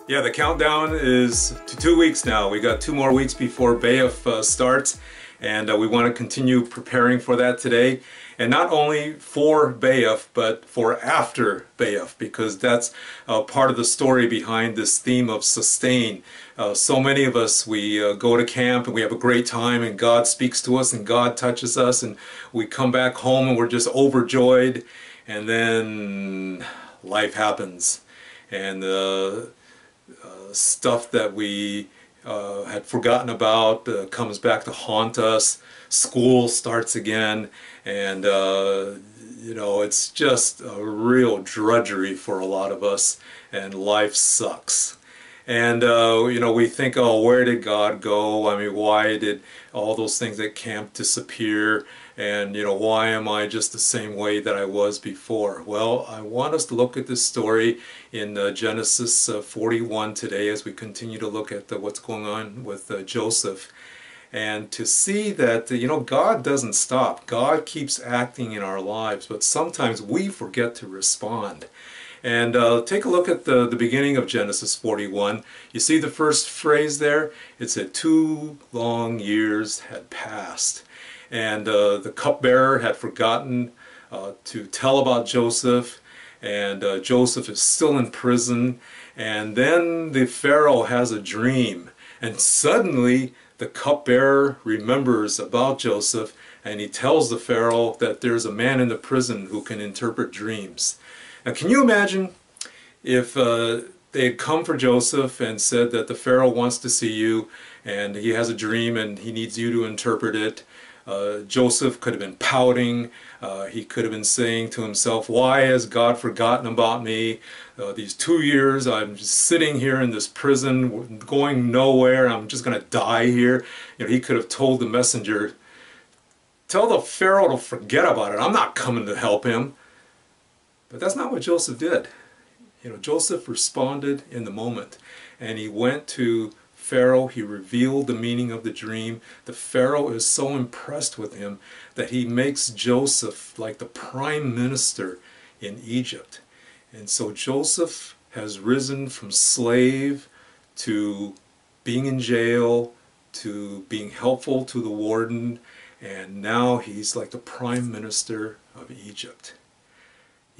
Yeah, the countdown is to 2 weeks now. We got 2 more weeks before BAAYF starts, and we want to continue preparing for that today. And not only for BAAYF, but for after BAAYF, because that's part of the story behind this theme of sustain. So many of us, we go to camp and we have a great time, and God speaks to us and God touches us, and we come back home and we're just overjoyed, and then life happens, and stuff that we had forgotten about comes back to haunt us. School starts again, and you know, it's just a real drudgery for a lot of us, and life sucks. And you know, we think, oh, where did God go? I mean, why did all those things at camp disappear? And you know, why am I just the same way that I was before? Well, I want us to look at this story in Genesis 41 today, as we continue to look at what's going on with Joseph, and to see that you know, God doesn't stop. God keeps acting in our lives, but sometimes we forget to respond. And take a look at the beginning of Genesis 41. You see the first phrase there? It said 2 long years had passed. And the cupbearer had forgotten to tell about Joseph, and Joseph is still in prison. And then the Pharaoh has a dream, and suddenly the cupbearer remembers about Joseph, and he tells the Pharaoh that there's a man in the prison who can interpret dreams. Now, can you imagine if they had come for Joseph and said that the Pharaoh wants to see you, and he has a dream and he needs you to interpret it? Joseph could have been pouting. He could have been saying to himself, why has God forgotten about me? These 2 years I'm just sitting here in this prison going nowhere. I'm just going to die here. You know, he could have told the messenger, tell the Pharaoh to forget about it. I'm not coming to help him. But that's not what Joseph did. You know, Joseph responded in the moment, and he went to Pharaoh. He revealed the meaning of the dream. The Pharaoh is so impressed with him that he makes Joseph like the prime minister in Egypt. And so Joseph has risen from slave to being in jail to being helpful to the warden, and now he's like the prime minister of Egypt.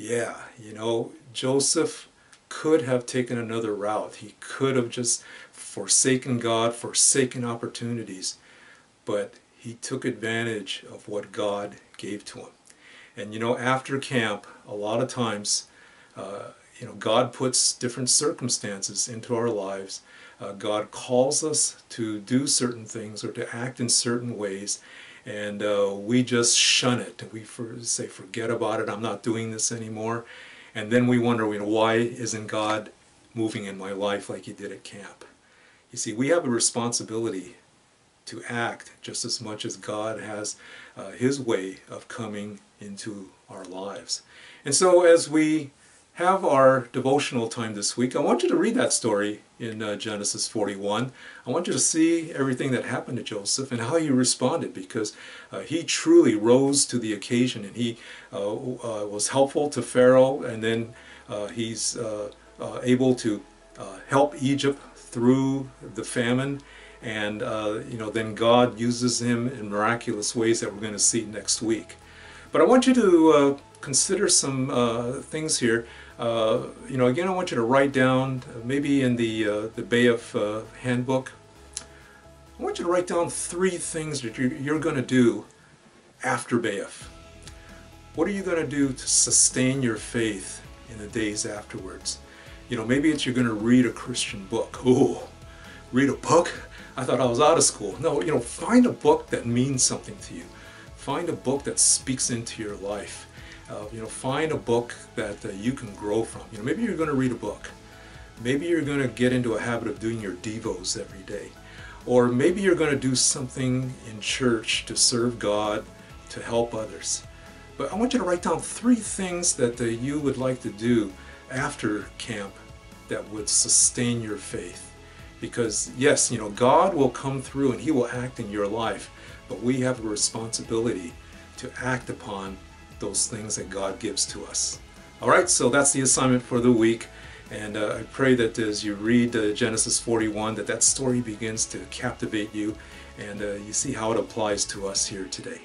Yeah, you know, Joseph could have taken another route. He could have just forsaken God, forsaken opportunities, but he took advantage of what God gave to him. And you know, after camp, a lot of times, you know, God puts different circumstances into our lives. God calls us to do certain things or to act in certain ways, and we just shun it. We say, forget about it, I'm not doing this anymore. And then we wonder, you know, why isn't God moving in my life like he did at camp? You see, we have a responsibility to act just as much as God has his way of coming into our lives. And so as we have our devotional time this week, I want you to read that story in Genesis 41. I want you to see everything that happened to Joseph and how he responded, because he truly rose to the occasion, and he was helpful to Pharaoh, and then he's able to help Egypt through the famine, and you know, then God uses him in miraculous ways that we're going to see next week. But I want you to consider some things here. You know, again, I want you to write down, maybe in the BAAYF handbook, I want you to write down 3 things that you're going to do after BAAYF. What are you going to do to sustain your faith in the days afterwards? You know, maybe it's you're going to read a Christian book. Oh, read a book? I thought I was out of school. No, you know, find a book that means something to you. Find a book that speaks into your life. You know, find a book that you can grow from. You know, maybe you're going to read a book. Maybe you're going to get into a habit of doing your Devos every day. Or maybe you're going to do something in church to serve God, to help others. But I want you to write down 3 things that you would like to do after camp that would sustain your faith. Because yes, you know, God will come through and he will act in your life, but we have a responsibility to act upon those things that God gives to us. All right, so that's the assignment for the week. And I pray that as you read Genesis 41, that story begins to captivate you, and you see how it applies to us here today.